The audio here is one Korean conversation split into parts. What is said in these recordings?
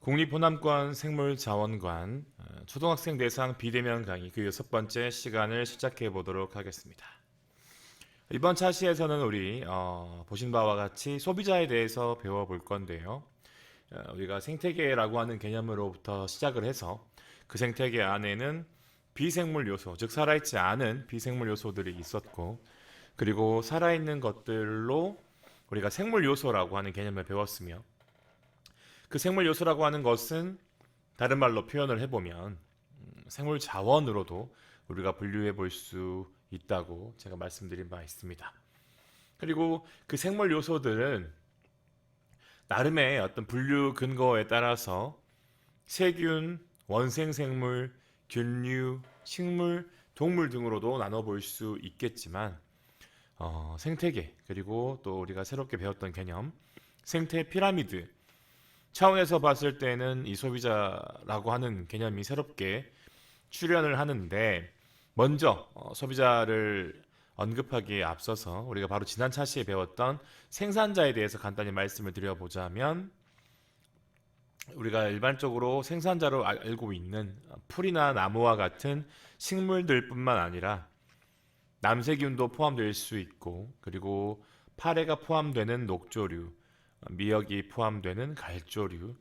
국립호남권 생물자원관 초등학생 대상 비대면 강의 그 6번째 시간을 시작해 보도록 하겠습니다. 이번 차시에서는 우리 보신 바와 같이 소비자에 대해서 배워볼 건데요. 우리가 생태계라고 하는 개념으로부터 시작을 해서 그 생태계 안에는 비생물 요소, 즉 살아있지 않은 비생물 요소들이 있었고, 그리고 살아있는 것들로 우리가 생물 요소라고 하는 개념을 배웠으며, 그 생물 요소라고 하는 것은 다른 말로 표현을 해보면 생물 자원으로도 우리가 분류해 볼 수 있다고 제가 말씀드린 바 있습니다. 그리고 그 생물 요소들은 나름의 어떤 분류 근거에 따라서 세균, 원생생물, 균류, 식물, 동물 등으로도 나눠볼 수 있겠지만 생태계, 그리고 또 우리가 새롭게 배웠던 개념 생태 피라미드 차원에서 봤을 때는 이 소비자라고 하는 개념이 새롭게 출현을 하는데, 먼저 소비자를 언급하기에 앞서서 우리가 바로 지난 차시에 배웠던 생산자에 대해서 간단히 말씀을 드려보자면, 우리가 일반적으로 생산자로 알고 있는 풀이나 나무와 같은 식물들뿐만 아니라 남세균도 포함될 수 있고, 그리고 파래가 포함되는 녹조류, 미역이 포함되는 갈조류,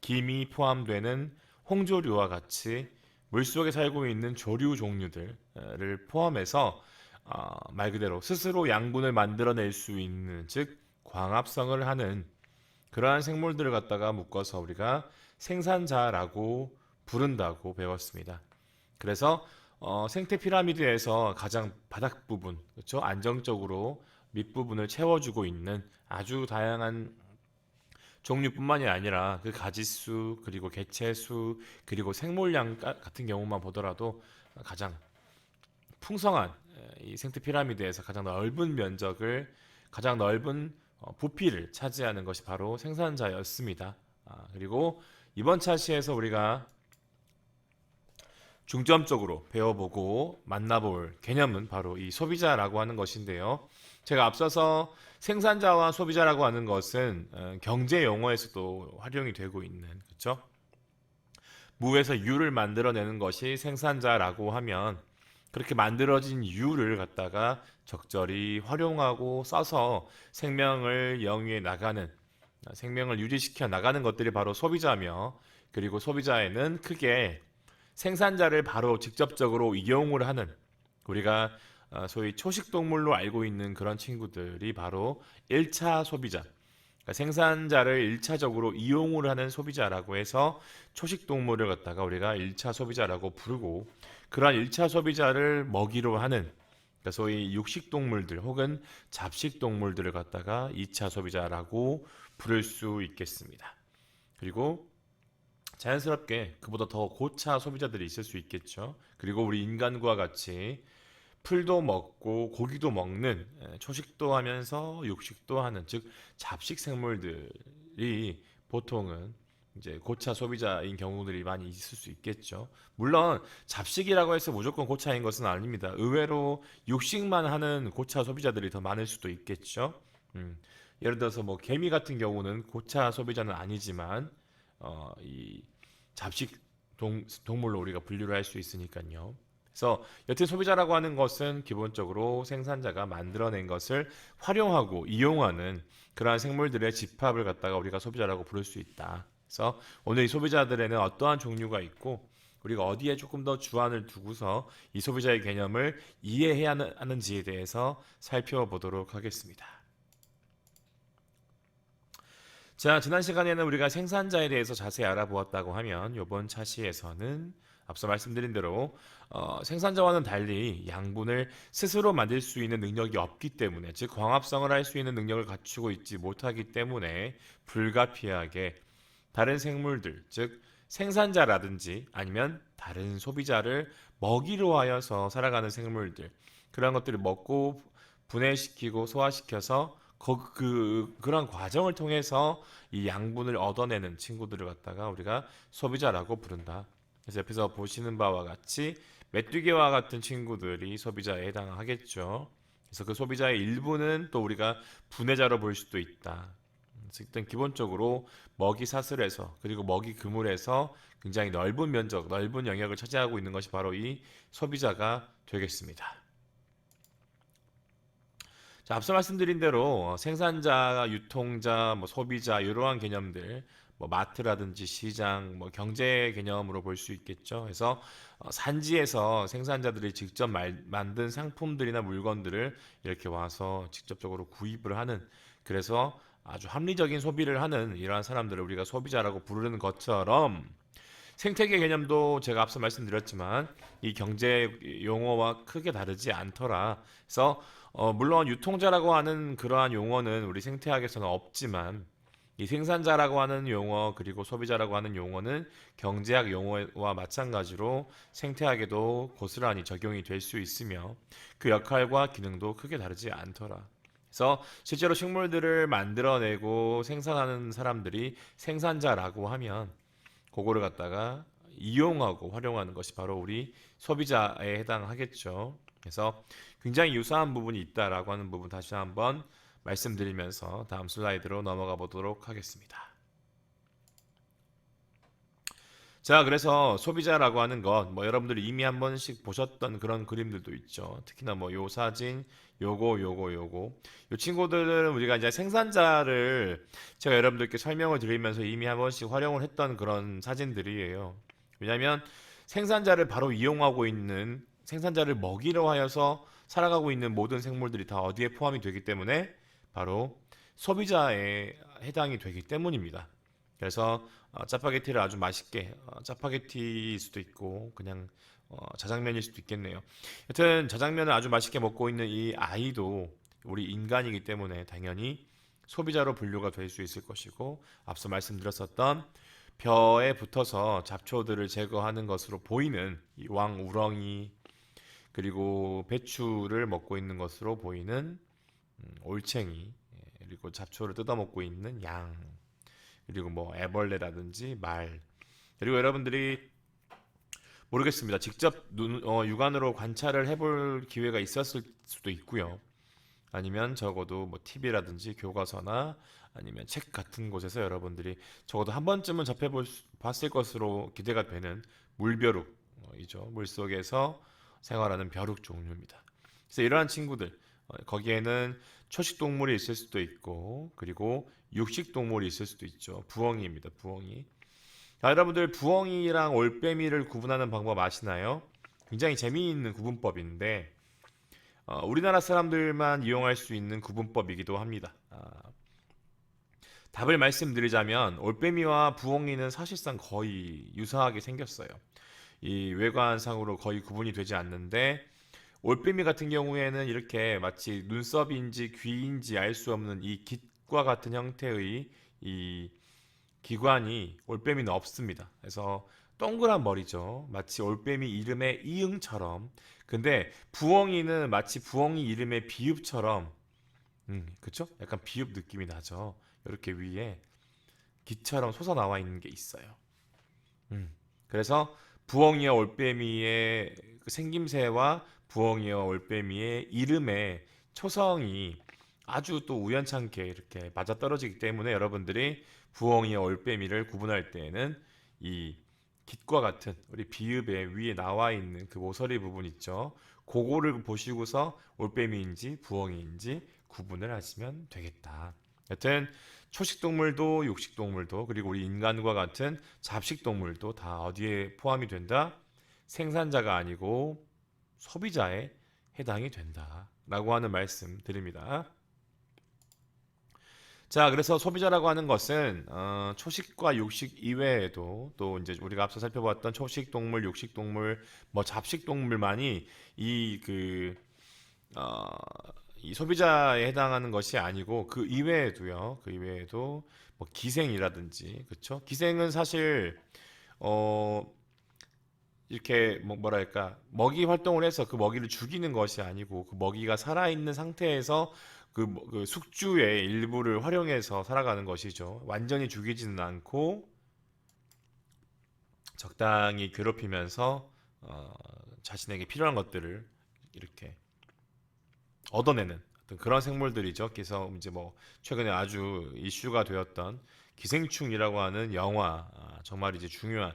김이 포함되는 홍조류와 같이 물속에 살고 있는 조류 종류들을 포함해서 말 그대로 스스로 양분을 만들어낼 수 있는, 즉 광합성을 하는 그러한 생물들을 갖다가 묶어서 우리가 생산자라고 부른다고 배웠습니다. 그래서 생태 피라미드에서 가장 바닥 부분, 그렇죠? 안정적으로 밑부분을 채워주고 있는 아주 다양한 종류뿐만이 아니라 그 가지수, 그리고 개체수, 그리고 생물량 같은 경우만 보더라도 가장 풍성한 이 생태 피라미드에서 가장 넓은 면적을, 가장 넓은 부피를 차지하는 것이 바로 생산자였습니다. 그리고 이번 차시에서 우리가 중점적으로 배워보고 만나볼 개념은 바로 이 소비자라고 하는 것인데요. 제가 앞서서 생산자와 소비자라고 하는 것은 경제 용어에서도 활용이 되고 있는, 그렇죠? 무에서 유를 만들어내는 것이 생산자라고 하면, 그렇게 만들어진 유를 갖다가 적절히 활용하고 써서 생명을 영위해 나가는, 생명을 유지시켜 나가는 것들이 바로 소비자며, 그리고 소비자에는 크게 생산자를 바로 직접적으로 이용을 하는, 우리가 소위 초식동물로 알고 있는 그런 친구들이 바로 1차 소비자, 그러니까 생산자를 1차적으로 이용을 하는 소비자라고 해서 초식동물을 갖다가 우리가 1차 소비자라고 부르고, 그러한 1차 소비자를 먹이로 하는, 그러니까 소위 육식동물들 혹은 잡식동물들을 갖다가 2차 소비자라고 부를 수 있겠습니다. 그리고 자연스럽게 그보다 더 고차 소비자들이 있을 수 있겠죠. 그리고 우리 인간과 같이 풀도 먹고 고기도 먹는, 초식도 하면서 육식도 하는, 즉 잡식 생물들이 보통은 이제 고차 소비자인 경우들이 많이 있을 수 있겠죠. 물론 잡식이라고 해서 무조건 고차인 것은 아닙니다. 의외로 육식만 하는 고차 소비자들이 더 많을 수도 있겠죠. 음, 예를 들어서 뭐 개미 같은 경우는 고차 소비자는 아니지만 이 잡식 동물로 우리가 분류를 할 수 있으니까요. 그래서 여튼 소비자라고 하는 것은 기본적으로 생산자가 만들어낸 것을 활용하고 이용하는 그러한 생물들의 집합을 갖다가 우리가 소비자라고 부를 수 있다. 그래서 오늘 이 소비자들에는 어떠한 종류가 있고, 우리가 어디에 조금 더 주안을 두고서 이 소비자의 개념을 이해해야 하는지에 대해서 살펴보도록 하겠습니다. 자, 지난 시간에는 우리가 생산자에 대해서 자세히 알아보았다고 하면, 이번 차시에서는 앞서 말씀드린 대로 생산자와는 달리 양분을 스스로 만들 수 있는 능력이 없기 때문에, 즉 광합성을 할 수 있는 능력을 갖추고 있지 못하기 때문에 불가피하게 다른 생물들, 즉 생산자라든지 아니면 다른 소비자를 먹이로 하여서 살아가는 생물들, 그런 것들을 먹고 분해시키고 소화시켜서 그런 과정을 통해서 이 양분을 얻어내는 친구들을 갖다가 우리가 소비자라고 부른다. 그래서 옆에서 보시는 바와 같이 메뚜기와 같은 친구들이 소비자에 해당하겠죠. 그래서 그 소비자의 일부는 또 우리가 분해자로 볼 수도 있다. 일단 기본적으로 먹이 사슬에서 그리고 먹이 그물에서 굉장히 넓은 면적, 넓은 영역을 차지하고 있는 것이 바로 이 소비자가 되겠습니다. 자, 앞서 말씀드린 대로 생산자, 유통자, 뭐 소비자 이러한 개념들, 뭐 마트라든지 시장, 뭐 경제 개념으로 볼 수 있겠죠. 그래서 산지에서 생산자들이 직접 만든 상품들이나 물건들을 이렇게 와서 직접적으로 구입을 하는, 그래서 아주 합리적인 소비를 하는 이러한 사람들을 우리가 소비자라고 부르는 것처럼, 생태계 개념도 제가 앞서 말씀드렸지만 이 경제 용어와 크게 다르지 않더라. 그래서 물론 유통자라고 하는 그러한 용어는 우리 생태학에서는 없지만, 이 생산자라고 하는 용어 그리고 소비자라고 하는 용어는 경제학 용어와 마찬가지로 생태학에도 고스란히 적용이 될 수 있으며 그 역할과 기능도 크게 다르지 않더라. 그래서 실제로 식물들을 만들어내고 생산하는 사람들이 생산자라고 하면 그거를 갖다가 이용하고 활용하는 것이 바로 우리 소비자에 해당하겠죠. 그래서 굉장히 유사한 부분이 있다라고 하는 부분 다시 한번 말씀드리면서 다음 슬라이드로 넘어가 보도록 하겠습니다. 자, 그래서 소비자라고 하는 것, 뭐 여러분들이 이미 한 번씩 보셨던 그런 그림들도 있죠. 특히나 뭐 요 사진, 요거. 요 친구들은 우리가 이제 생산자를 제가 여러분들께 설명을 드리면서 이미 한 번씩 활용을 했던 그런 사진들이에요. 왜냐하면 생산자를 바로 이용하고 있는, 생산자를 먹이로 하여서 살아가고 있는 모든 생물들이 다 어디에 포함이 되기 때문에 바로 소비자에 해당이 되기 때문입니다. 그래서 짜파게티를 아주 맛있게, 짜파게티일 수도 있고 그냥 자장면일 수도 있겠네요. 여튼 자장면을 아주 맛있게 먹고 있는 이 아이도 우리 인간이기 때문에 당연히 소비자로 분류가 될 수 있을 것이고, 앞서 말씀드렸었던 벼에 붙어서 잡초들을 제거하는 것으로 보이는 이 왕우렁이, 그리고 배추를 먹고 있는 것으로 보이는 올챙이, 그리고 잡초를 뜯어먹고 있는 양, 그리고 뭐 애벌레라든지 말, 그리고 여러분들이 모르겠습니다. 직접 육안으로 관찰을 해볼 기회가 있었을 수도 있고요. 아니면 적어도 뭐 TV라든지 교과서나 아니면 책 같은 곳에서 여러분들이 적어도 한 번쯤은 봤을 것으로 기대가 되는 물벼룩이죠. 물속에서 생활하는 벼룩 종류입니다. 그래서 이러한 친구들, 거기에는 초식 동물이 있을 수도 있고 그리고 육식 동물이 있을 수도 있죠. 부엉이입니다. 부엉이. 자, 여러분들 부엉이랑 올빼미를 구분하는 방법 아시나요? 굉장히 재미있는 구분법인데 우리나라 사람들만 이용할 수 있는 구분법이기도 합니다. 답을 말씀드리자면 올빼미와 부엉이는 사실상 거의 유사하게 생겼어요. 이 외관상으로 거의 구분이 되지 않는데, 올빼미 같은 경우에는 이렇게 마치 눈썹인지 귀인지 알 수 없는 이 깃과 같은 형태의 이 기관이 올빼미는 없습니다. 그래서 동그란 머리죠. 마치 올빼미 이름의 이응처럼. 근데 부엉이는 마치 부엉이 이름의 비읍처럼, 그쵸? 약간 비읍 느낌이 나죠. 이렇게 위에 깃처럼 솟아나와 있는 게 있어요. 음. 그래서 부엉이와 올빼미의 그 생김새와 부엉이와 올빼미의 이름의 초성이 아주 또 우연찮게 이렇게 맞아떨어지기 때문에 여러분들이 부엉이와 올빼미를 구분할 때에는 이 깃과 같은 우리 비읍의 위에 나와 있는 그 모서리 부분 있죠. 그거를 보시고서 올빼미인지 부엉이인지 구분을 하시면 되겠다. 여튼 초식동물도 육식동물도 그리고 우리 인간과 같은 잡식동물도 다 어디에 포함이 된다? 생산자가 아니고 소비자에 해당이 된다 라고 하는 말씀 드립니다. 자, 그래서 소비자라고 하는 것은 초식과 육식 이외에도 또 이제 우리가 앞서 살펴봤던 초식 동물, 육식 동물, 뭐 잡식 동물만이 이 어, 이 소비자에 해당하는 것이 아니고 그 이외에도요. 그 이외에도 뭐 기생이라든지, 그렇죠? 기생은 사실 어 이렇게 뭐 뭐랄까 먹이 활동을 해서 그 먹이를 죽이는 것이 아니고 그 먹이가 살아있는 상태에서 그 숙주의 일부를 활용해서 살아가는 것이죠. 완전히 죽이지는 않고 적당히 괴롭히면서 자신에게 필요한 것들을 이렇게 얻어내는 어떤 그런 생물들이죠. 그래서 이제 뭐 최근에 아주 이슈가 되었던 기생충이라고 하는 영화, 정말 이제 중요한,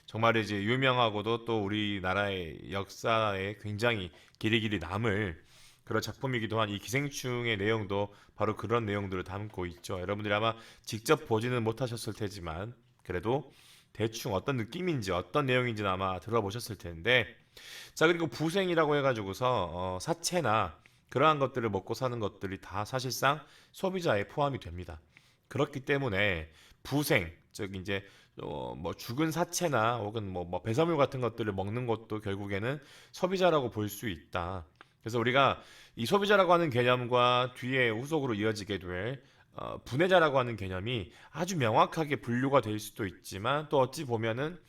정말 이제 유명하고도 또 우리나라의 역사에 굉장히 길이길이 남을 그런 작품이기도 한 이 기생충의 내용도 바로 그런 내용들을 담고 있죠. 여러분들이 아마 직접 보지는 못하셨을 테지만 그래도 대충 어떤 느낌인지 어떤 내용인지는 아마 들어보셨을 텐데, 자, 그리고 부생이라고 해가지고서 사체나 그러한 것들을 먹고 사는 것들이 다 사실상 소비자에 포함이 됩니다. 그렇기 때문에 부생, 즉 이제 뭐 죽은 사체나 혹은 뭐 배설물 같은 것들을 먹는 것도 결국에는 소비자라고 볼 수 있다. 그래서 우리가 이 소비자라고 하는 개념과 뒤에 후속으로 이어지게 될 분해자라고 하는 개념이 아주 명확하게 분류가 될 수도 있지만, 또 어찌 보면은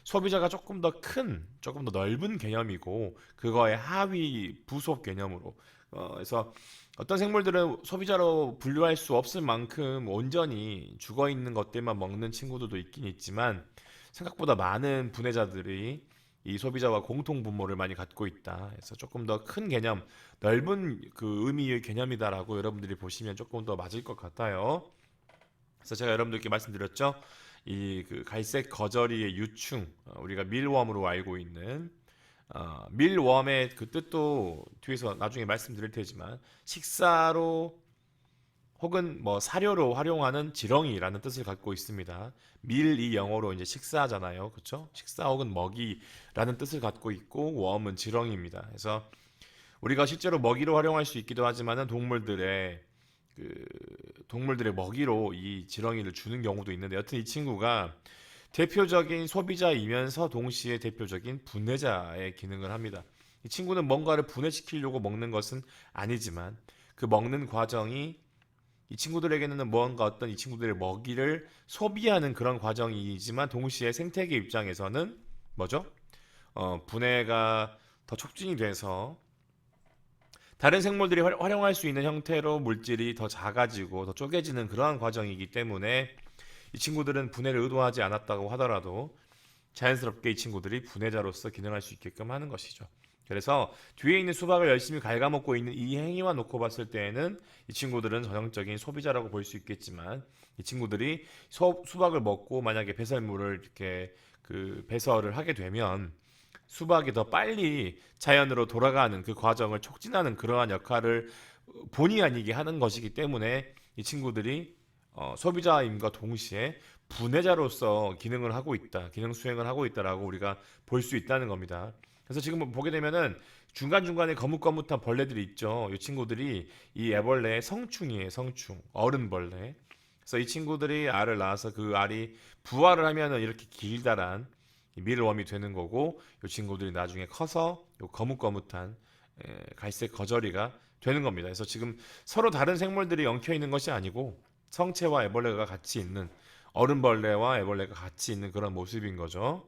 소비자가 조금 더 큰, 조금 더 넓은 개념이고 그거의 하위 부속 개념으로, 그래서 어떤 생물들은 소비자로 분류할 수 없을 만큼 온전히 죽어 있는 것들만 먹는 친구들도 있긴 있지만, 생각보다 많은 분해자들이 이 소비자와 공통 분모를 많이 갖고 있다. 그래서 조금 더 큰 개념, 넓은 그 의미의 개념이다라고 여러분들이 보시면 조금 더 맞을 것 같아요. 그래서 제가 여러분들께 말씀드렸죠. 이 그 갈색 거저리의 유충, 우리가 밀웜으로 알고 있는 밀웜의 그 뜻도 뒤에서 나중에 말씀드릴 테지만, 식사로 혹은 뭐 사료로 활용하는 지렁이라는 뜻을 갖고 있습니다. 밀이 영어로 이제 식사잖아요, 그렇죠? 식사 혹은 먹이라는 뜻을 갖고 있고, 웜은 지렁이입니다. 그래서 우리가 실제로 먹이로 활용할 수 있기도 하지만은 그 동물들의 먹이로 이 지렁이를 주는 경우도 있는데, 여튼 이 친구가 대표적인 소비자이면서 동시에 대표적인 분해자의 기능을 합니다. 이 친구는 뭔가를 분해시키려고 먹는 것은 아니지만, 그 먹는 과정이 이 친구들에게는 뭔가 어떤 이 친구들의 먹이를 소비하는 그런 과정이지만, 동시에 생태계 입장에서는 뭐죠? 분해가 더 촉진이 돼서 다른 생물들이 활용할 수 있는 형태로 물질이 더 작아지고 더 쪼개지는 그러한 과정이기 때문에, 이 친구들은 분해를 의도하지 않았다고 하더라도 자연스럽게 이 친구들이 분해자로서 기능할 수 있게끔 하는 것이죠. 그래서 뒤에 있는 수박을 열심히 갉아먹고 있는 이 행위와 놓고 봤을 때에는 이 친구들은 전형적인 소비자라고 볼 수 있겠지만, 이 친구들이 수박을 먹고 만약에 배설물을 이렇게 그 배설을 하게 되면 수박이 더 빨리 자연으로 돌아가는 그 과정을 촉진하는 그러한 역할을 본의 아니게 하는 것이기 때문에, 이 친구들이 소비자임과 동시에 분해자로서 기능을 하고 있다, 기능 수행을 하고 있다라고 우리가 볼 수 있다는 겁니다. 그래서 지금 뭐 보게 되면은 중간중간에 거뭇거뭇한 벌레들이 있죠. 이 친구들이 이 애벌레의 성충이에요, 성충. 어른벌레. 그래서 이 친구들이 알을 낳아서 그 알이 부화를 하면은 이렇게 길다란 밀웜이 되는 거고, 이 친구들이 나중에 커서 요 거뭇거뭇한 갈색 거저리가 되는 겁니다. 그래서 지금 서로 다른 생물들이 엉켜 있는 것이 아니고, 성체와 애벌레가 같이 있는, 어른벌레와 애벌레가 같이 있는 그런 모습인 거죠.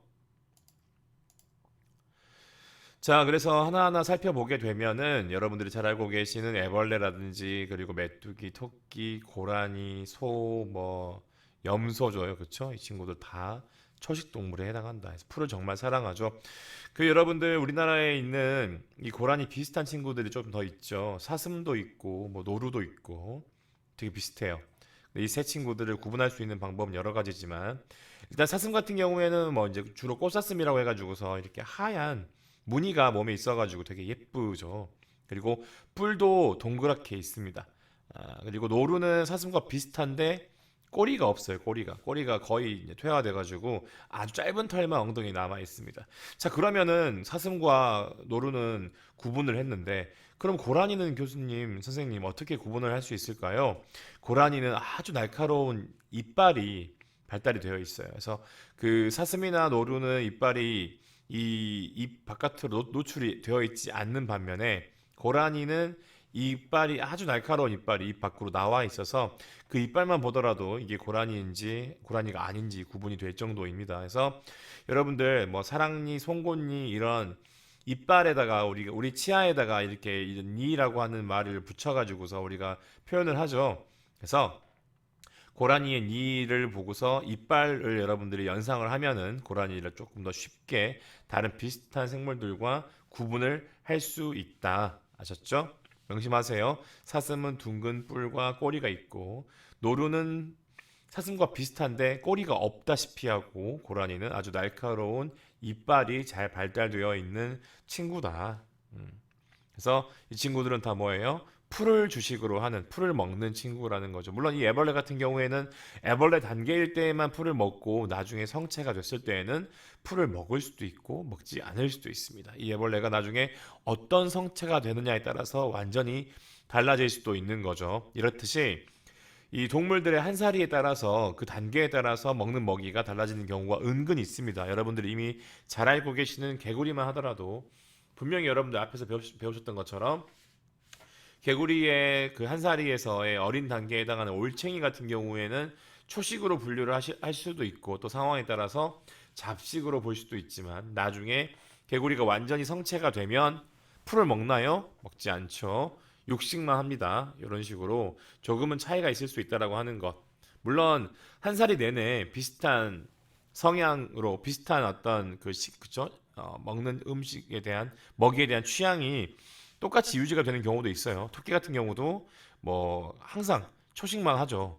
자, 그래서 하나하나 살펴보게 되면은 여러분들이 잘 알고 계시는 애벌레라든지, 그리고 메뚜기, 토끼, 고라니, 소, 뭐 염소죠요, 그렇죠? 이 친구들 다 초식 동물에 해당한다. 그래서 풀을 정말 사랑하죠. 그 여러분들 우리나라에 있는 이 고라니 비슷한 친구들이 좀 더 있죠. 사슴도 있고, 뭐 노루도 있고, 되게 비슷해요. 이 세 친구들을 구분할 수 있는 방법은 여러 가지지만, 일단 사슴 같은 경우에는 뭐 이제 주로 꽃사슴이라고 해가지고서 이렇게 하얀 무늬가 몸에 있어가지고 되게 예쁘죠. 그리고 뿔도 동그랗게 있습니다. 그리고 노루는 사슴과 비슷한데 꼬리가 없어요. 꼬리가 거의 이제 퇴화돼가지고 아주 짧은 털만 엉덩이 남아 있습니다. 자, 그러면은 사슴과 노루는 구분을 했는데, 그럼 고라니는 교수님, 선생님 어떻게 구분을 할 수 있을까요? 고라니는 아주 날카로운 이빨이 발달이 되어 있어요. 그래서 그 사슴이나 노루는 이빨이 이 입 바깥으로 노출이 되어 있지 않는 반면에, 고라니는 이 이빨이 아주 날카로운 이빨이 입 밖으로 나와 있어서 그 이빨만 보더라도 이게 고라니인지 고라니가 아닌지 구분이 될 정도입니다. 그래서 여러분들 뭐 사랑니, 송곳니 이런 이빨에다가 우리 치아에다가 이렇게 니라고 하는 말을 붙여가지고서 우리가 표현을 하죠. 그래서 고라니의 니를 보고서 이빨을 여러분들이 연상을 하면은 고라니를 조금 더 쉽게 다른 비슷한 생물들과 구분을 할 수 있다. 아셨죠? 명심하세요. 사슴은 둥근 뿔과 꼬리가 있고 노루는 사슴과 비슷한데 꼬리가 없다시피 하고 고라니는 아주 날카로운 이빨이 잘 발달되어 있는 친구다. 그래서 이 친구들은 다 뭐예요? 풀을 주식으로 하는, 풀을 먹는 친구라는 거죠. 물론 이 애벌레 같은 경우에는 애벌레 단계일 때에만 풀을 먹고 나중에 성체가 됐을 때에는 풀을 먹을 수도 있고 먹지 않을 수도 있습니다. 이 애벌레가 나중에 어떤 성체가 되느냐에 따라서 완전히 달라질 수도 있는 거죠. 이렇듯이 이 동물들의 한 사리에 따라서 그 단계에 따라서 먹는 먹이가 달라지는 경우가 은근히 있습니다. 여러분들이 이미 잘 알고 계시는 개구리만 하더라도 분명히 여러분들 앞에서 배우셨던 것처럼 개구리의 그 한 사리에서의 어린 단계에 해당하는 올챙이 같은 경우에는 초식으로 분류를 할 수도 있고 또 상황에 따라서 잡식으로 볼 수도 있지만 나중에 개구리가 완전히 성체가 되면 풀을 먹나요? 먹지 않죠. 육식만 합니다. 이런 식으로 조금은 차이가 있을 수 있다라고 하는 것. 물론 한 살이 내내 비슷한 성향으로 비슷한 어떤 그죠? 먹는 음식에 대한 먹이에 대한 취향이 똑같이 유지가 되는 경우도 있어요. 토끼 같은 경우도 뭐 항상 초식만 하죠.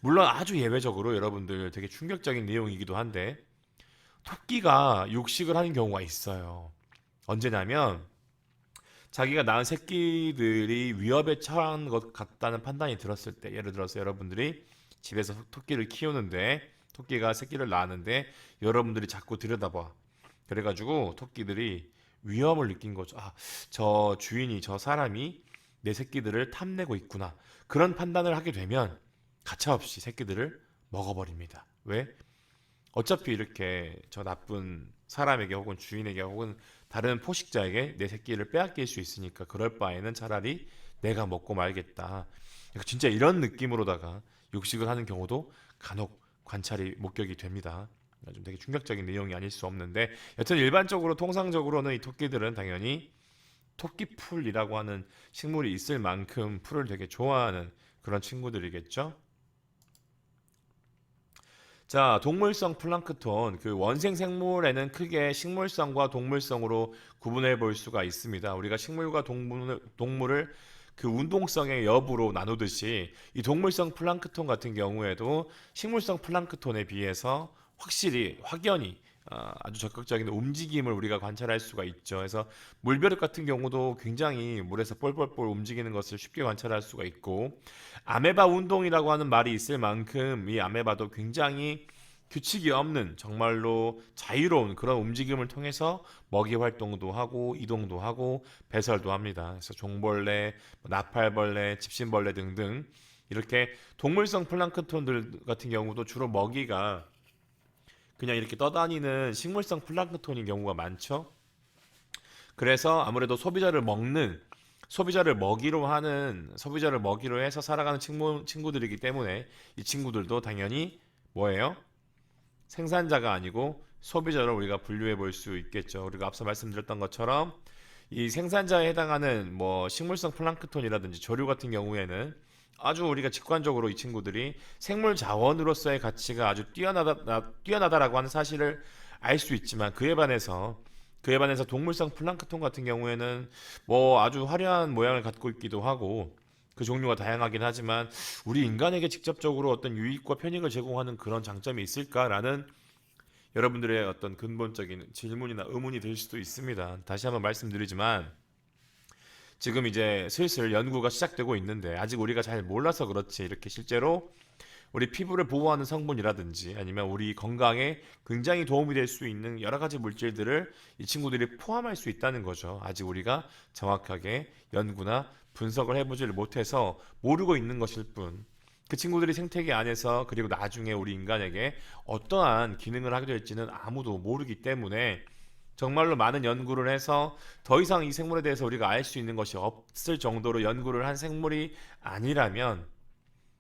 물론 아주 예외적으로 여러분들 되게 충격적인 내용이기도 한데 토끼가 육식을 하는 경우가 있어요. 언제냐면 자기가 낳은 새끼들이 위협에 처한 것 같다는 판단이 들었을 때, 예를 들어서 여러분들이 집에서 토끼를 키우는데 토끼가 새끼를 낳았는데 여러분들이 자꾸 들여다봐. 그래가지고 토끼들이 위험을 느낀 거죠. 아, 저 주인이, 저 사람이 내 새끼들을 탐내고 있구나. 그런 판단을 하게 되면 가차없이 새끼들을 먹어버립니다. 왜? 어차피 이렇게 저 나쁜 사람에게 혹은 주인에게 혹은 다른 포식자에게 내 새끼를 빼앗길 수 있으니까 그럴 바에는 차라리 내가 먹고 말겠다. 진짜 이런 느낌으로다가 육식을 하는 경우도 간혹 관찰이 목격이 됩니다. 좀 되게 충격적인 내용이 아닐 수 없는데 여튼 일반적으로 통상적으로는 이 토끼들은 당연히 토끼풀이라고 하는 식물이 있을 만큼 풀을 되게 좋아하는 그런 친구들이겠죠. 자, 동물성 플랑크톤, 그 원생 생물에는 크게 식물성과 동물성으로 구분해 볼 수가 있습니다. 우리가 식물과 동물을 그 운동성의 여부로 나누듯이 이 동물성 플랑크톤 같은 경우에도 식물성 플랑크톤에 비해서 확연히 아주 적극적인 움직임을 우리가 관찰할 수가 있죠. 그래서 물벼룩 같은 경우도 굉장히 물에서 뻘뻘뻘 움직이는 것을 쉽게 관찰할 수가 있고 아메바 운동이라고 하는 말이 있을 만큼 이 아메바도 굉장히 규칙이 없는 정말로 자유로운 그런 움직임을 통해서 먹이 활동도 하고 이동도 하고 배설도 합니다. 그래서 종벌레, 나팔벌레, 집신벌레 등등 이렇게 동물성 플랑크톤들 같은 경우도 주로 먹이가 그냥 이렇게 떠다니는 식물성 플랑크톤인 경우가 많죠. 그래서 아무래도 소비자를 먹이로 해서 살아가는 친구들이기 때문에 이 친구들도 당연히 뭐예요? 생산자가 아니고 소비자로 우리가 분류해 볼 수 있겠죠. 우리가 앞서 말씀드렸던 것처럼 이 생산자에 해당하는 뭐 식물성 플랑크톤이라든지 조류 같은 경우에는 아주 우리가 직관적으로 이 친구들이 생물 자원으로서의 가치가 아주 뛰어나다라고 하는 사실을 알 수 있지만 그에 반해서 동물성 플랑크톤 같은 경우에는 뭐 아주 화려한 모양을 갖고 있기도 하고 그 종류가 다양하긴 하지만 우리 인간에게 직접적으로 어떤 유익과 편익을 제공하는 그런 장점이 있을까라는 여러분들의 어떤 근본적인 질문이나 의문이 들 수도 있습니다. 다시 한번 말씀드리지만 지금 이제 슬슬 연구가 시작되고 있는데 아직 우리가 잘 몰라서 그렇지 이렇게 실제로 우리 피부를 보호하는 성분이라든지 아니면 우리 건강에 굉장히 도움이 될 수 있는 여러 가지 물질들을 이 친구들이 포함할 수 있다는 거죠. 아직 우리가 정확하게 연구나 분석을 해보지를 못해서 모르고 있는 것일 뿐. 그 친구들이 생태계 안에서 그리고 나중에 우리 인간에게 어떠한 기능을 하게 될지는 아무도 모르기 때문에 정말로 많은 연구를 해서 더 이상 이 생물에 대해서 우리가 알 수 있는 것이 없을 정도로 연구를 한 생물이 아니라면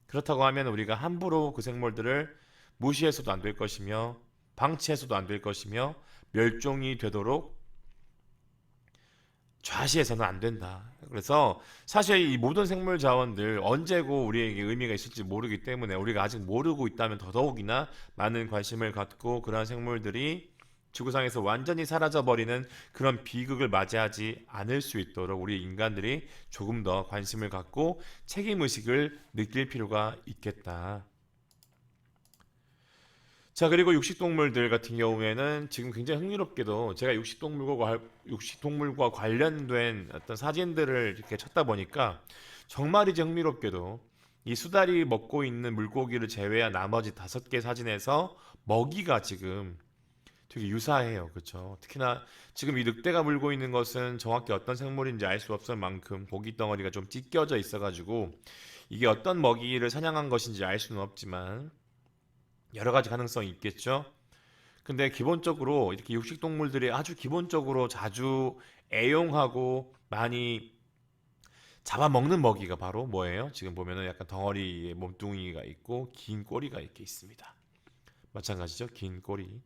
그렇다고 하면 우리가 함부로 그 생물들을 무시해서도 안 될 것이며 방치해서도 안 될 것이며 멸종이 되도록 좌시해서는 안 된다. 그래서 사실 이 모든 생물 자원들 언제고 우리에게 의미가 있을지 모르기 때문에 우리가 아직 모르고 있다면 더더욱이나 많은 관심을 갖고 그러한 생물들이 지구상에서 완전히 사라져버리는 그런 비극을 맞이하지 않을 수 있도록 우리 인간들이 조금 더 관심을 갖고 책임의식을 느낄 필요가 있겠다. 자, 그리고 육식동물들 같은 경우에는 지금 굉장히 흥미롭게도 제가 육식동물과 관련된 어떤 사진들을 이렇게 찾다 보니까 정말이지 흥미롭게도 이 수달이 먹고 있는 물고기를 제외한 나머지 5개 사진에서 먹이가 지금 되게 유사해요. 그렇죠? 특히나 지금 이 늑대가 물고 있는 것은 정확히 어떤 생물인지 알 수 없을 만큼 고기 덩어리가 좀 찢겨져 있어가지고 이게 어떤 먹이를 사냥한 것인지 알 수는 없지만 여러 가지 가능성이 있겠죠. 근데 기본적으로 이렇게 육식 동물들이 아주 기본적으로 자주 애용하고 많이 잡아먹는 먹이가 바로 뭐예요? 지금 보면은 약간 덩어리에 몸뚱이가 있고 긴 꼬리가 이렇게 있습니다. 마찬가지죠. 긴 꼬리.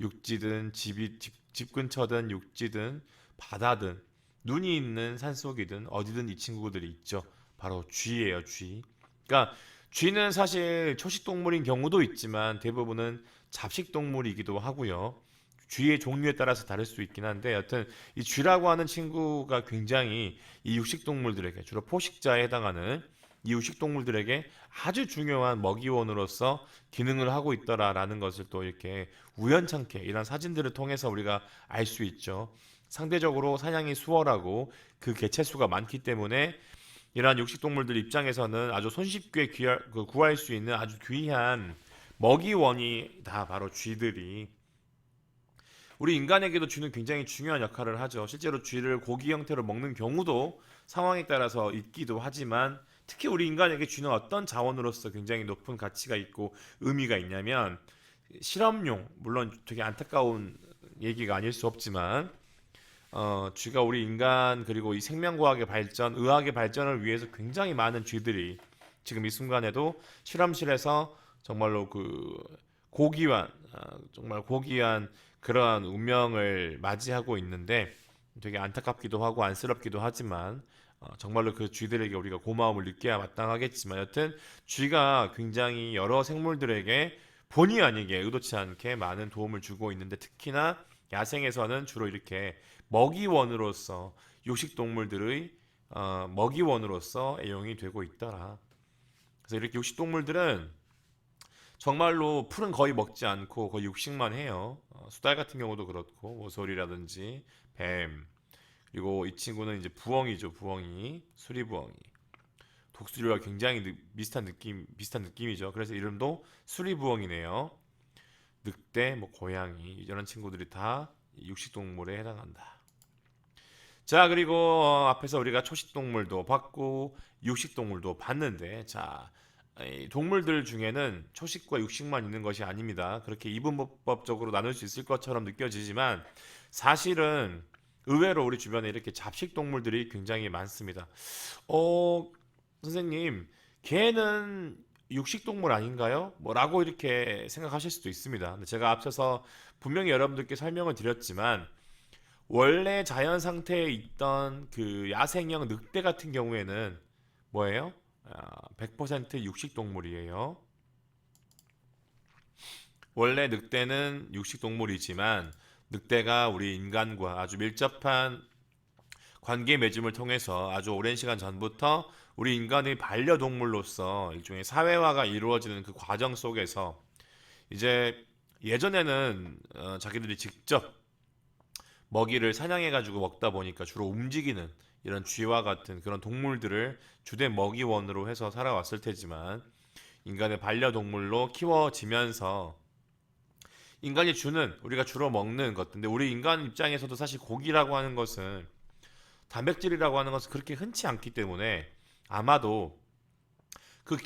육지든 집 근처든 육지든 바다든 눈이 있는 산속이든 어디든 이 친구들이 있죠. 바로 쥐예요, 쥐. 그러니까 쥐는 사실 초식 동물인 경우도 있지만 대부분은 잡식 동물이기도 하고요. 쥐의 종류에 따라서 다를 수 있긴 한데 여튼 이 쥐라고 하는 친구가 굉장히 이 육식 동물들에게 주로 포식자에 해당하는 이 육식 동물들에게 아주 중요한 먹이원으로서 기능을 하고 있더라라는 것을 또 이렇게 우연찮게 이런 사진들을 통해서 우리가 알 수 있죠. 상대적으로 사냥이 수월하고 그 개체수가 많기 때문에 이러한 육식동물들 입장에서는 아주 손쉽게 구할 수 있는 아주 귀한 먹이원이 다 바로 쥐들이 우리 인간에게도 쥐는 굉장히 중요한 역할을 하죠. 실제로 쥐를 고기 형태로 먹는 경우도 상황에 따라서 있기도 하지만 특히 우리 인간에게 쥐는 어떤 자원으로서 굉장히 높은 가치가 있고 의미가 있냐면 실험용 물론 되게 안타까운 얘기가 아닐 수 없지만 쥐가 우리 인간 그리고 이 생명과학의 발전, 의학의 발전을 위해서 굉장히 많은 쥐들이 지금 이 순간에도 실험실에서 정말로 그 고귀한 정말 고귀한 그러한 운명을 맞이하고 있는데 되게 안타깝기도 하고 안쓰럽기도 하지만 정말로 그 쥐들에게 우리가 고마움을 느껴야 마땅하겠지만 여튼 쥐가 굉장히 여러 생물들에게 본의 아니게 의도치 않게 많은 도움을 주고 있는데 특히나 야생에서는 주로 이렇게 먹이원으로서 육식동물들의 먹이원으로서 애용이 되고 있더라. 그래서 이렇게 육식동물들은 정말로 풀은 거의 먹지 않고 거의 육식만 해요. 수달 같은 경우도 그렇고 모솔이라든지 뱀 그리고 이 친구는 이제 부엉이죠. 부엉이, 수리부엉이. 독수리와 굉장히 비슷한 느낌이죠. 그래서 이름도 수리부엉이네요. 늑대, 뭐 고양이 이런 친구들이 다 육식동물에 해당한다. 자, 그리고 앞에서 우리가 초식동물도 봤고 육식동물도 봤는데 자, 이 동물들 중에는 초식과 육식만 있는 것이 아닙니다. 그렇게 이분법적으로 나눌 수 있을 것처럼 느껴지지만 사실은 의외로 우리 주변에 이렇게 잡식 동물들이 굉장히 많습니다. 어, 선생님, 개는 육식 동물 아닌가요? 뭐라고 이렇게 생각하실 수도 있습니다. 근데 제가 앞서서 분명히 여러분들께 설명을 드렸지만 원래 자연 상태에 있던 그 야생형 늑대 같은 경우에는 뭐예요? 100% 육식 동물이에요. 원래 늑대는 육식 동물이지만 늑대가 우리 인간과 아주 밀접한 관계 맺음을 통해서 아주 오랜 시간 전부터 우리 인간의 반려동물로서 일종의 사회화가 이루어지는 그 과정 속에서 이제 예전에는 자기들이 직접 먹이를 사냥해가지고 먹다 보니까 주로 움직이는 이런 쥐와 같은 그런 동물들을 주된 먹이원으로 해서 살아왔을 테지만 인간의 반려동물로 키워지면서 인간이 주는 우리가 주로 먹는 것들 근데 우리 인간 입장에서도 사실 고기라고 하는 것은 단백질이라고 하는 것은 그렇게 흔치 않기 때문에 아마도 그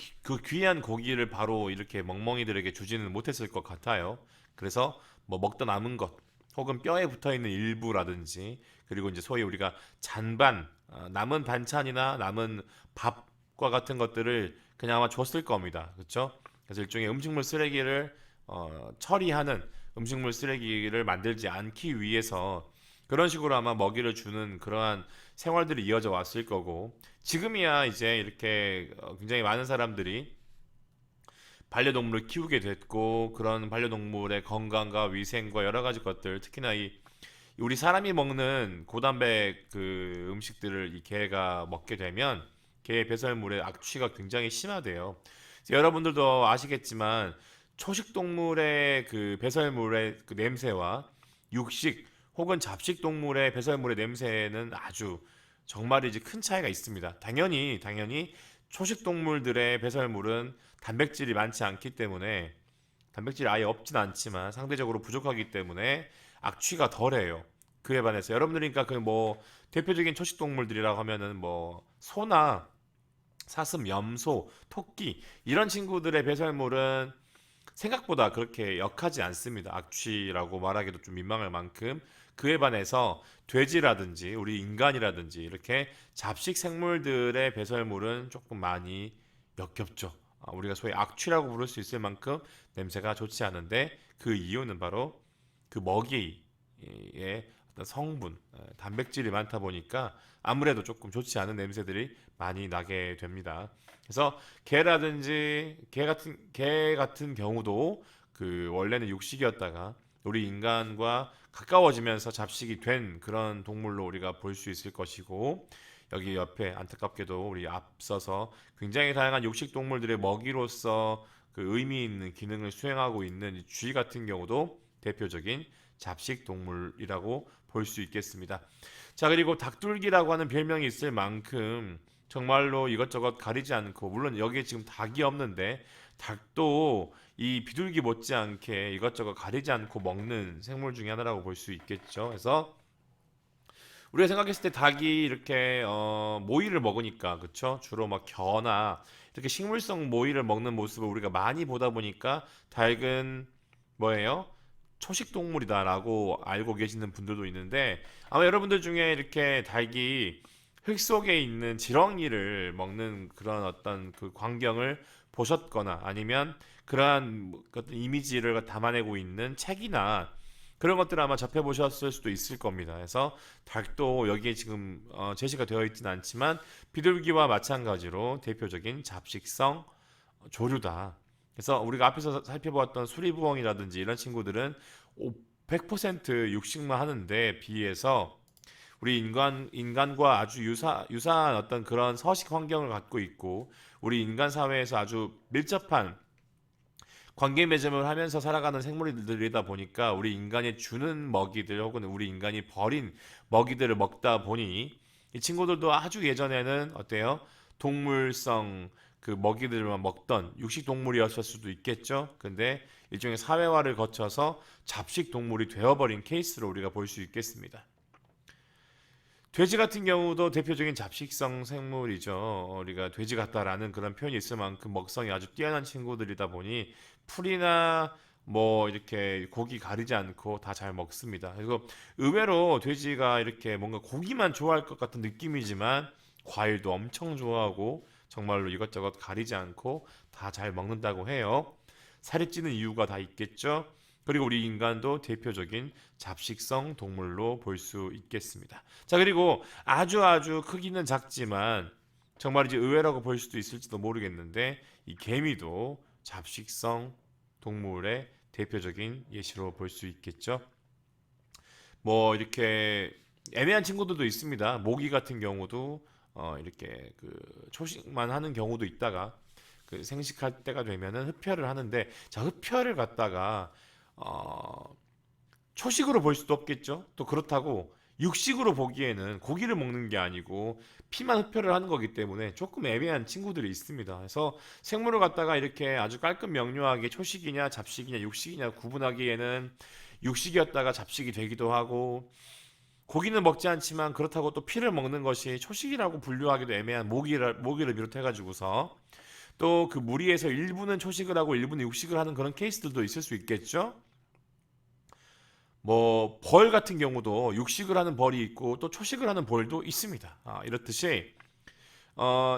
귀한 고기를 바로 이렇게 멍멍이들에게 주지는 못했을 것 같아요. 그래서 뭐 먹다 남은 것 혹은 뼈에 붙어 있는 일부라든지 그리고 이제 소위 우리가 잔반 남은 반찬이나 남은 밥과 같은 것들을 그냥 아마 줬을 겁니다. 그렇죠? 그래서 일종의 음식물 쓰레기를 처리하는 음식물 쓰레기를 만들지 않기 위해서 그런 식으로 아마 먹이를 주는 그러한 생활들이 이어져 왔을 거고 지금이야 이제 이렇게 굉장히 많은 사람들이 반려동물을 키우게 됐고 그런 반려동물의 건강과 위생과 여러 가지 것들 특히나 이 우리 사람이 먹는 고단백 그 음식들을 이 개가 먹게 되면 개의 배설물에 악취가 굉장히 심하대요. 그래서 여러분들도 아시겠지만 초식 동물의 그 배설물의 그 냄새와 육식 혹은 잡식 동물의 배설물의 냄새는 아주 정말이지 큰 차이가 있습니다. 당연히 초식 동물들의 배설물은 단백질이 많지 않기 때문에 단백질이 아예 없진 않지만 상대적으로 부족하기 때문에 악취가 덜해요. 그에 반해서 여러분들이 그러니까 그 뭐 대표적인 초식 동물들이라고 하면은 뭐 소나 사슴, 염소, 토끼 이런 친구들의 배설물은 생각보다 그렇게 역하지 않습니다. 악취라고 말하기도 좀 민망할 만큼 그에 반해서 돼지라든지 우리 인간이라든지 이렇게 잡식 생물들의 배설물은 조금 많이 역겹죠. 우리가 소위 악취라고 부를 수 있을 만큼 냄새가 좋지 않은데 그 이유는 바로 그 먹이의 어떤 성분, 단백질이 많다 보니까 아무래도 조금 좋지 않은 냄새들이 많이 나게 됩니다. 그래서 개 같은 경우도 그 원래는 육식이었다가 우리 인간과 가까워지면서 잡식이 된 그런 동물로 우리가 볼 수 있을 것이고 여기 옆에 안타깝게도 우리 앞서서 굉장히 다양한 육식 동물들의 먹이로서 그 의미 있는 기능을 수행하고 있는 이 쥐 같은 경우도 대표적인 잡식 동물이라고 볼 수 있겠습니다. 자, 그리고 닭둘기라고 하는 별명이 있을 만큼 정말로 이것저것 가리지 않고 물론 여기에 지금 닭이 없는데 닭도 이 비둘기 못지않게 이것저것 가리지 않고 먹는 생물 중에 하나라고 볼 수 있겠죠. 그래서 우리가 생각했을 때 닭이 이렇게 모이를 먹으니까 그쵸? 주로 막 겨나 이렇게 식물성 모이를 먹는 모습을 우리가 많이 보다 보니까 닭은 뭐예요? 초식 동물이다라고 알고 계시는 분들도 있는데 아마 여러분들 중에 이렇게 닭이 흙 속에 있는 지렁이를 먹는 그런 어떤 그 광경을 보셨거나 아니면 그러한 어떤 이미지를 담아내고 있는 책이나 그런 것들을 아마 접해보셨을 수도 있을 겁니다. 그래서 닭도 여기에 지금 제시가 되어 있지는 않지만 비둘기와 마찬가지로 대표적인 잡식성 조류다. 그래서 우리가 앞에서 살펴보았던 수리부엉이라든지 이런 친구들은 100% 육식만 하는데 비해서 우리 인간과 아주 유사한 어떤 그런 서식 환경을 갖고 있고 우리 인간 사회에서 아주 밀접한 관계 맺음을 하면서 살아가는 생물들이다 보니까 우리 인간이 주는 먹이들 혹은 우리 인간이 버린 먹이들을 먹다 보니 이 친구들도 아주 예전에는 어때요? 동물성 그 먹이들만 먹던 육식 동물이었을 수도 있겠죠. 근데 일종의 사회화를 거쳐서 잡식 동물이 되어버린 케이스로 우리가 볼 수 있겠습니다. 돼지 같은 경우도 대표적인 잡식성 생물이죠. 우리가 돼지 같다라는 그런 표현이 있을 만큼 먹성이 아주 뛰어난 친구들이다 보니 풀이나 뭐 이렇게 고기 가리지 않고 다 잘 먹습니다. 그리고 의외로 돼지가 이렇게 뭔가 고기만 좋아할 것 같은 느낌이지만 과일도 엄청 좋아하고 정말로 이것저것 가리지 않고 다 잘 먹는다고 해요. 살이 찌는 이유가 다 있겠죠. 그리고 우리 인간도 대표적인 잡식성 동물로 볼 수 있겠습니다. 자, 그리고 아주 크기는 작지만 정말 이제 의외라고 볼 수도 있을지도 모르겠는데 이 개미도 잡식성 동물의 대표적인 예시로 볼 수 있겠죠. 뭐 이렇게 애매한 친구들도 있습니다. 모기 같은 경우도 이렇게 그 초식만 하는 경우도 있다가 그 생식할 때가 되면은 흡혈을 하는데 자 흡혈을 갖다가 초식으로 볼 수도 없겠죠. 또 그렇다고 육식으로 보기에는 고기를 먹는 게 아니고 피만 흡혈을 하는 거기 때문에 조금 애매한 친구들이 있습니다. 그래서 생물을 갖다가 이렇게 아주 깔끔 명료하게 초식이냐 잡식이냐 육식이냐 구분하기에는 육식이었다가 잡식이 되기도 하고 고기는 먹지 않지만 그렇다고 또 피를 먹는 것이 초식이라고 분류하기도 애매한 모기를 비롯해 가지고서 또 그 무리에서 일부는 초식을 하고 일부는 육식을 하는 그런 케이스들도 있을 수 있겠죠. 뭐 벌 같은 경우도 육식을 하는 벌이 있고 또 초식을 하는 벌도 있습니다. 이렇듯이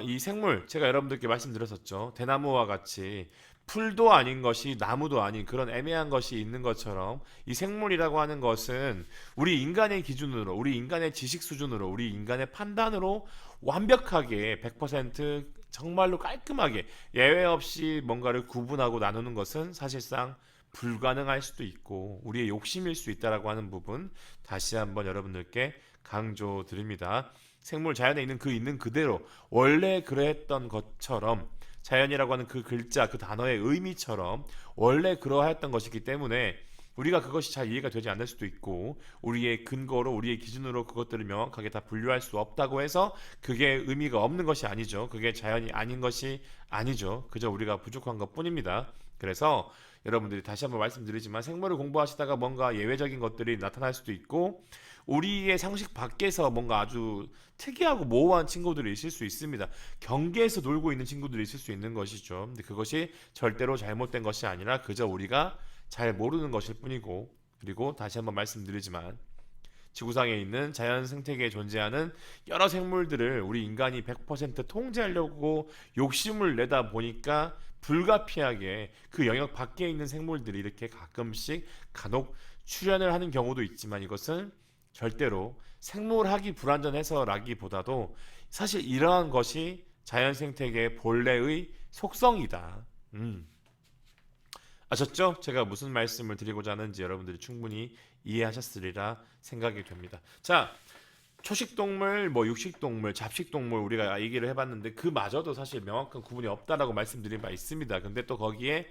이 생물 제가 여러분들께 말씀드렸었죠. 대나무와 같이 풀도 아닌 것이 나무도 아닌 그런 애매한 것이 있는 것처럼 이 생물이라고 하는 것은 우리 인간의 기준으로, 우리 인간의 지식 수준으로, 우리 인간의 판단으로 완벽하게 100% 정말로 깔끔하게 예외 없이 뭔가를 구분하고 나누는 것은 사실상 불가능할 수도 있고 우리의 욕심일 수 있다라고 하는 부분 다시 한번 여러분들께 강조드립니다. 생물 자연에 있는 그 있는 그대로 원래 그랬던 것처럼 자연이라고 하는 그 글자 그 단어의 의미처럼 원래 그러했던 것이기 때문에 우리가 그것이 잘 이해가 되지 않을 수도 있고 우리의 근거로 우리의 기준으로 그것들을 명확하게 다 분류할 수 없다고 해서 그게 의미가 없는 것이 아니죠. 그게 자연이 아닌 것이 아니죠. 그저 우리가 부족한 것뿐입니다. 그래서 여러분들이 다시 한번 말씀드리지만 생물을 공부하시다가 뭔가 예외적인 것들이 나타날 수도 있고 우리의 상식 밖에서 뭔가 아주 특이하고 모호한 친구들이 있을 수 있습니다. 경계에서 놀고 있는 친구들이 있을 수 있는 것이죠. 근데 그것이 절대로 잘못된 것이 아니라 그저 우리가 잘 모르는 것일 뿐이고 그리고 다시 한번 말씀드리지만 지구상에 있는 자연 생태계에 존재하는 여러 생물들을 우리 인간이 100% 통제하려고 욕심을 내다 보니까 불가피하게 그 영역 밖에 있는 생물들이 이렇게 가끔씩 간혹 출현을 하는 경우도 있지만 이것은 절대로 생물학이 불완전해서라기보다도 사실 이러한 것이 자연 생태계의 본래의 속성이다. 아셨죠? 제가 무슨 말씀을 드리고자 하는지 여러분들이 충분히 이해하셨으리라 생각이 됩니다. 자, 초식동물, 뭐 육식동물, 잡식동물 우리가 얘기를 해봤는데 그마저도 사실 명확한 구분이 없다라고 말씀드린 바 있습니다. 근데 또 거기에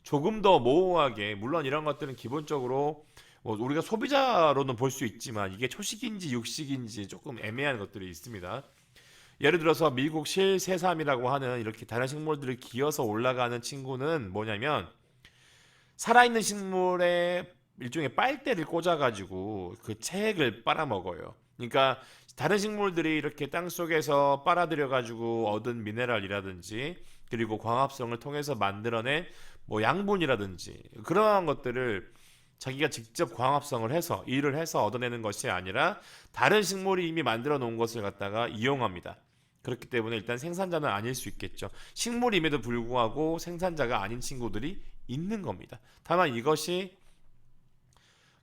조금 더 모호하게 물론 이런 것들은 기본적으로 뭐 우리가 소비자로는 볼 수 있지만 이게 초식인지 육식인지 조금 애매한 것들이 있습니다. 예를 들어서 미국 실새삼이라고 하는 이렇게 다른 식물들을 기어서 올라가는 친구는 뭐냐면 살아있는 식물에 일종의 빨대를 꽂아가지고 그 체액을 빨아먹어요. 그러니까 다른 식물들이 이렇게 땅 속에서 빨아들여가지고 얻은 미네랄이라든지 그리고 광합성을 통해서 만들어낸 뭐 양분이라든지 그러한 것들을 자기가 직접 광합성을 해서 일을 해서 얻어내는 것이 아니라 다른 식물이 이미 만들어 놓은 것을 갖다가 이용합니다. 그렇기 때문에 일단 생산자는 아닐 수 있겠죠. 식물임에도 불구하고 생산자가 아닌 친구들이 있는 겁니다. 다만 이것이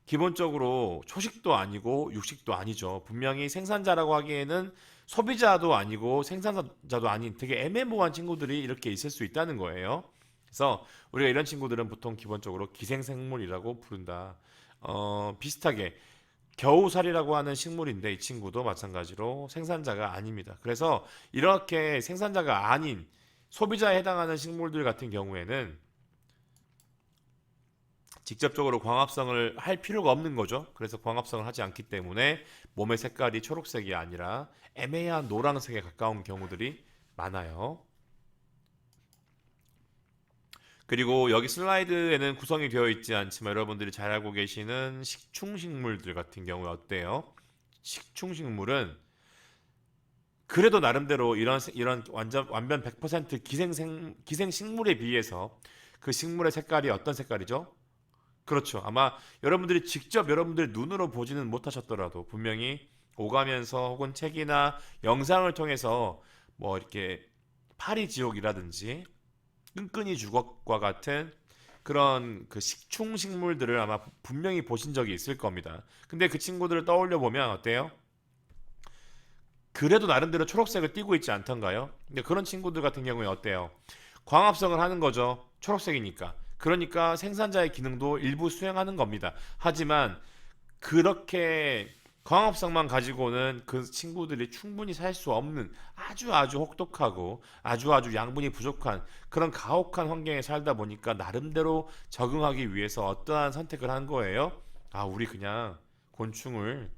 기본적으로 초식도 아니고 육식도 아니죠. 분명히 생산자라고 하기에는 소비자도 아니고 생산자도 아닌 되게 애매모호한 친구들이 이렇게 있을 수 있다는 거예요. 그래서 우리가 이런 친구들은 보통 기본적으로 기생생물이라고 부른다. 비슷하게 겨우살이라고 하는 식물인데 이 친구도 마찬가지로 생산자가 아닙니다. 그래서 이렇게 생산자가 아닌 소비자에 해당하는 식물들 같은 경우에는 직접적으로 광합성을 할 필요가 없는 거죠. 그래서 광합성을 하지 않기 때문에 몸의 색깔이 초록색이 아니라 애매한 노란색에 가까운 경우들이 많아요. 그리고 여기 슬라이드에는 구성이 되어 있지 않지만 여러분들이 잘 알고 계시는 식충식물들 같은 경우에 어때요? 식충식물은 그래도 나름대로 이런 완전 100% 기생식물에 비해서 그 식물의 색깔이 어떤 색깔이죠? 그렇죠. 아마 여러분들이 직접 여러분들 눈으로 보지는 못하셨더라도 분명히 오가면서 혹은 책이나 영상을 통해서 뭐 이렇게 파리 지옥이라든지 끈끈이 주걱과 같은 그런 그 식충 식물들을 아마 분명히 보신 적이 있을 겁니다. 근데 그 친구들을 떠올려 보면 어때요? 그래도 나름대로 초록색을 띠고 있지 않던가요? 근데 그런 친구들 같은 경우에 어때요? 광합성을 하는 거죠. 초록색이니까. 그러니까 생산자의 기능도 일부 수행하는 겁니다. 하지만 그렇게 광합성만 가지고는 그 친구들이 충분히 살 수 없는 아주 혹독하고 아주 양분이 부족한 그런 가혹한 환경에 살다 보니까 나름대로 적응하기 위해서 어떠한 선택을 한 거예요? 아, 우리 그냥 곤충을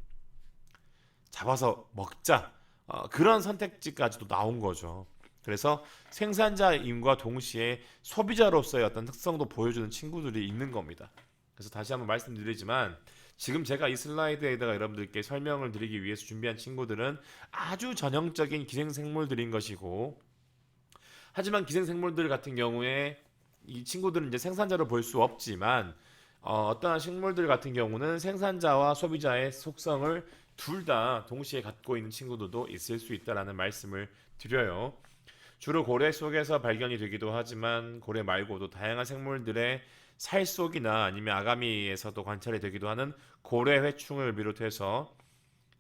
잡아서 먹자. 그런 선택지까지도 나온 거죠. 그래서 생산자임과 동시에 소비자로서의 어떤 특성도 보여주는 친구들이 있는 겁니다. 그래서 다시 한번 말씀드리지만 지금 제가 이 슬라이드에다가 여러분들께 설명을 드리기 위해서 준비한 친구들은 아주 전형적인 기생생물들인 것이고 하지만 기생생물들 같은 경우에 이 친구들은 이제 생산자로 볼 수 없지만 어떠한 식물들 같은 경우는 생산자와 소비자의 속성을 둘 다 동시에 갖고 있는 친구들도 있을 수 있다라는 말씀을 드려요. 주로 고래 속에서 발견이 되기도 하지만 고래 말고도 다양한 생물들의 살 속이나 아니면 아가미에서도 관찰이 되기도 하는 고래 회충을 비롯해서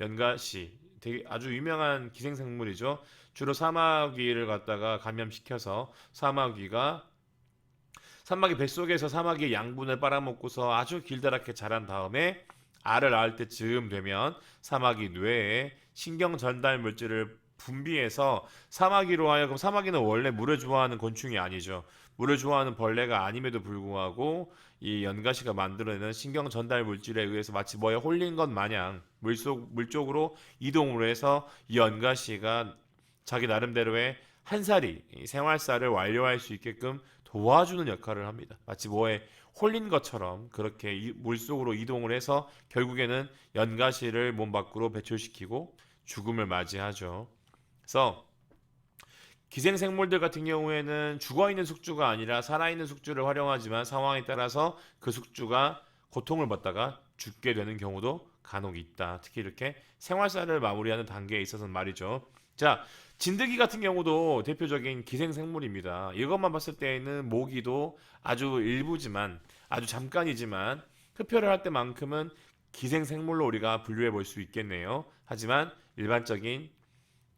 연가시 되게 아주 유명한 기생생물이죠. 주로 사마귀를 갖다가 감염시켜서 사마귀 뱃속에서 사마귀의 양분을 빨아먹고서 아주 길다랗게 자란 다음에 알을 낳을 때쯤 되면 사마귀 뇌에 신경 전달 물질을 분비해서 사마귀로 하여금 사마귀는 원래 물을 좋아하는 곤충이 아니죠. 물을 좋아하는 벌레가 아님에도 불구하고 이 연가시가 만들어내는 신경 전달 물질에 의해서 마치 뭐에 홀린 것 마냥 물 쪽으로 이동을 해서 이 연가시가 자기 나름대로의 한살이 생활사를 완료할 수 있게끔 도와주는 역할을 합니다. 마치 뭐에 홀린 것처럼 그렇게 물속으로 이동을 해서 결국에는 연가시를 몸 밖으로 배출시키고 죽음을 맞이하죠. 그래서 기생생물들 같은 경우에는 죽어있는 숙주가 아니라 살아있는 숙주를 활용하지만 상황에 따라서 그 숙주가 고통을 받다가 죽게 되는 경우도 간혹 있다. 특히 이렇게 생활사를 마무리하는 단계에 있어서는 말이죠. 자, 진드기 같은 경우도 대표적인 기생생물입니다. 이것만 봤을 때에는 모기도 아주 일부지만 아주 잠깐이지만 흡혈을 할 때만큼은 기생생물로 우리가 분류해 볼 수 있겠네요. 하지만 일반적인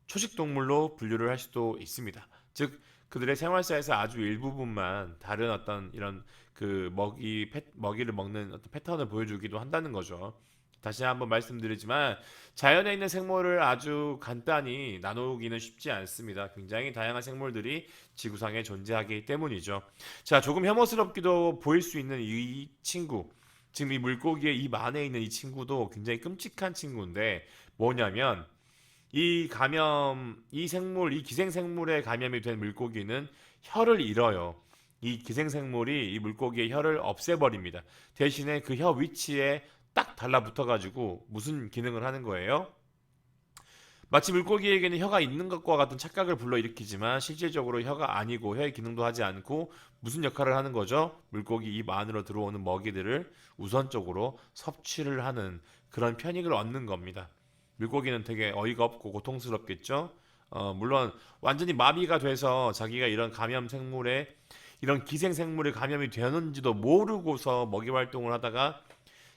초식동물로 분류를 할 수도 있습니다. 즉 그들의 생활사에서 아주 일부분만 다른 어떤 이런 그 먹이를 먹는 어떤 패턴을 보여주기도 한다는 거죠. 다시 한번 말씀드리지만 자연에 있는 생물을 아주 간단히 나누기는 쉽지 않습니다. 굉장히 다양한 생물들이 지구상에 존재하기 때문이죠. 자, 조금 혐오스럽기도 보일 수 있는 이 친구, 지금 이 물고기의 입 안에 있는 이 친구도 굉장히 끔찍한 친구인데 뭐냐면 이 기생생물에 감염이 된 물고기는 혀를 잃어요. 이 기생생물이 이 물고기의 혀를 없애버립니다. 대신에 그 혀 위치에 딱 달라붙어가지고 무슨 기능을 하는 거예요? 마치 물고기에게는 혀가 있는 것과 같은 착각을 불러일으키지만 실질적으로 혀가 아니고 혀의 기능도 하지 않고 무슨 역할을 하는 거죠? 물고기 입 안으로 들어오는 먹이들을 우선적으로 섭취를 하는 그런 편익을 얻는 겁니다. 물고기는 되게 어이가 없고 고통스럽겠죠? 물론 완전히 마비가 돼서 자기가 이런 기생생물에 감염이 되는지도 모르고서 먹이 활동을 하다가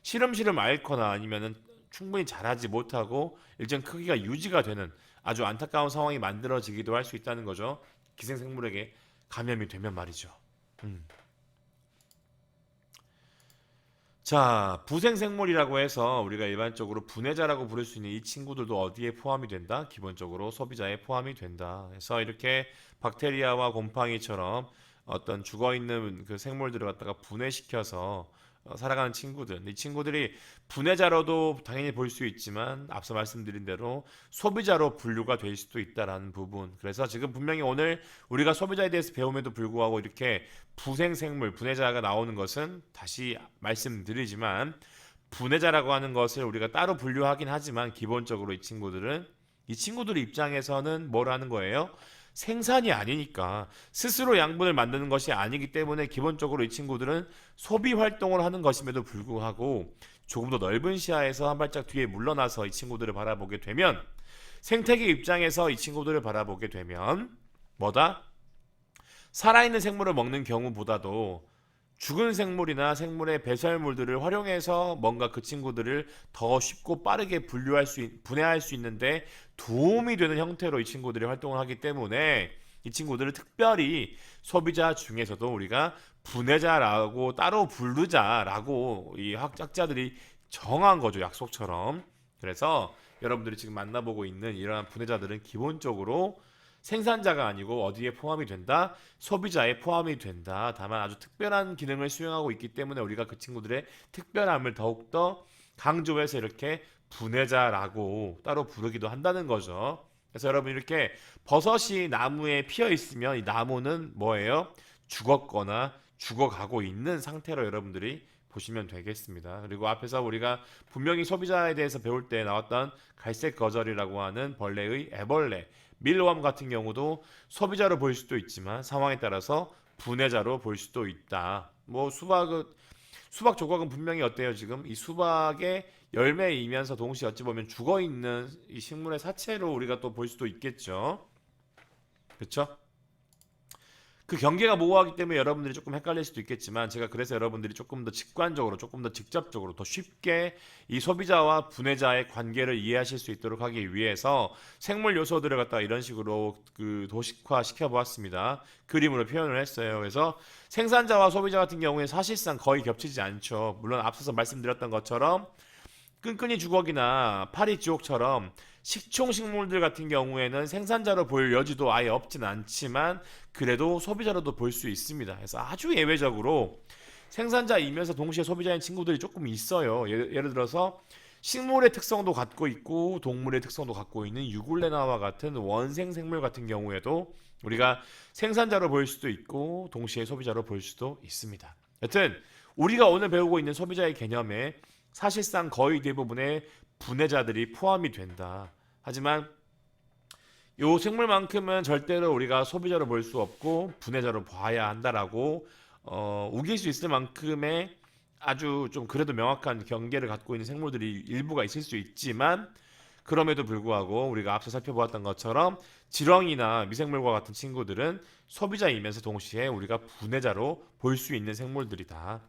시름시름 앓거나 아니면은 충분히 자라지 못하고 일정 크기가 유지가 되는 아주 안타까운 상황이 만들어지기도 할 수 있다는 거죠. 기생생물에게 감염이 되면 말이죠. 음. 자, 부생생물이라고 해서 우리가 일반적으로 분해자라고 부를 수 있는 이 친구들도 어디에 포함이 된다? 기본적으로 소비자에 포함이 된다. 그래서 이렇게 박테리아와 곰팡이처럼 어떤 죽어있는 그 생물들을 갖다가 분해시켜서 살아가는 친구들. 이 친구들이 분해자로도 당연히 볼 수 있지만 앞서 말씀드린 대로 소비자로 분류가 될 수도 있다라는 부분. 그래서 지금 분명히 오늘 우리가 소비자에 대해서 배움에도 불구하고 이렇게 부생생물, 분해자가 나오는 것은 다시 말씀드리지만 분해자라고 하는 것을 우리가 따로 분류하긴 하지만 기본적으로 이 친구들 입장에서는 뭘 하는 거예요? 생산이 아니니까 스스로 양분을 만드는 것이 아니기 때문에 기본적으로 이 친구들은 소비 활동을 하는 것임에도 불구하고 조금 더 넓은 시야에서 한 발짝 뒤에 물러나서 이 친구들을 바라보게 되면 생태계 입장에서 이 친구들을 바라보게 되면 뭐다? 살아있는 생물을 먹는 경우보다도 죽은 생물이나 생물의 배설물들을 활용해서 뭔가 그 친구들을 더 쉽고 빠르게 분해할 수 있는데 도움이 되는 형태로 이 친구들이 활동을 하기 때문에 이 친구들을 특별히 소비자 중에서도 우리가 분해자라고 따로 부르자라고 이 학자들이 정한 거죠. 약속처럼. 그래서 여러분들이 지금 만나보고 있는 이러한 분해자들은 기본적으로 생산자가 아니고 어디에 포함이 된다? 소비자에 포함이 된다. 다만 아주 특별한 기능을 수행하고 있기 때문에 우리가 그 친구들의 특별함을 더욱더 강조해서 이렇게 분해자라고 따로 부르기도 한다는 거죠. 그래서 여러분 이렇게 버섯이 나무에 피어 있으면 이 나무는 뭐예요? 죽었거나 죽어가고 있는 상태로 여러분들이 보시면 되겠습니다. 그리고 앞에서 우리가 분명히 소비자에 대해서 배울 때 나왔던 갈색 거절이라고 하는 벌레의 애벌레, 밀웜 같은 경우도 소비자로 볼 수도 있지만 상황에 따라서 분해자로 볼 수도 있다. 뭐 수박 조각은 분명히 어때요? 지금 이 수박의 열매이면서 동시에 어찌 보면 죽어 있는 이 식물의 사체로 우리가 또 볼 수도 있겠죠. 그렇죠? 그 경계가 모호하기 때문에 여러분들이 조금 헷갈릴 수도 있겠지만, 제가 그래서 여러분들이 조금 더 직관적으로, 조금 더 직접적으로, 더 쉽게 이 소비자와 분해자의 관계를 이해하실 수 있도록 하기 위해서 생물 요소들을 갖다가 이런 식으로 그 도식화 시켜보았습니다. 그림으로 표현을 했어요. 그래서 생산자와 소비자 같은 경우에 사실상 거의 겹치지 않죠. 물론 앞서서 말씀드렸던 것처럼 끈끈이 주걱이나 파리 지옥처럼 식총 식물들 같은 경우에는 생산자로 볼 여지도 아예 없진 않지만 그래도 소비자로도 볼 수 있습니다. 그래서 아주 예외적으로 생산자이면서 동시에 소비자인 친구들이 조금 있어요. 예를 들어서 식물의 특성도 갖고 있고 동물의 특성도 갖고 있는 유굴레나와 같은 원생 생물 같은 경우에도 우리가 생산자로 볼 수도 있고 동시에 소비자로 볼 수도 있습니다. 여튼 우리가 오늘 배우고 있는 소비자의 개념에 사실상 거의 대부분의 분해자들이 포함이 된다. 하지만 요 생물만큼은 절대로 우리가 소비자로 볼 수 없고 분해자로 봐야 한다라고 우길 수 있을 만큼의 아주 좀 그래도 명확한 경계를 갖고 있는 생물들이 일부가 있을 수 있지만, 그럼에도 불구하고 우리가 앞서 살펴보았던 것처럼 지렁이나 미생물과 같은 친구들은 소비자이면서 동시에 우리가 분해자로 볼 수 있는 생물들이다.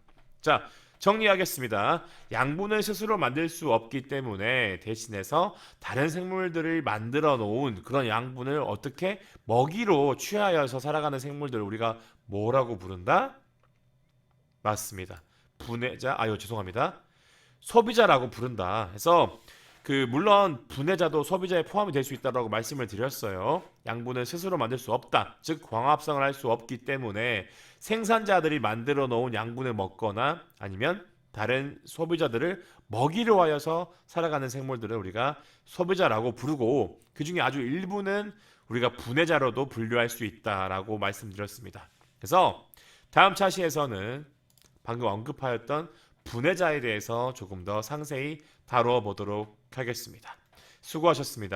자, 정리하겠습니다. 양분을 스스로 만들 수 없기 때문에 대신해서 다른 생물들을 만들어 놓은 그런 양분을 어떻게 먹이로 취하여서 살아가는 생물들을 우리가 뭐라고 부른다? 맞습니다. 분해자, 죄송합니다. 소비자라고 부른다. 해서 물론 분해자도 소비자에 포함이 될 수 있다고 말씀을 드렸어요. 양분을 스스로 만들 수 없다. 즉 광합성을 할 수 없기 때문에 생산자들이 만들어 놓은 양분을 먹거나 아니면 다른 소비자들을 먹이로 하여서 살아가는 생물들을 우리가 소비자라고 부르고, 그 중에 아주 일부는 우리가 분해자로도 분류할 수 있다라고 말씀드렸습니다. 그래서 다음 차시에서는 방금 언급하였던 분해자에 대해서 조금 더 상세히 다루어 보도록 하겠습니다. 수고하셨습니다.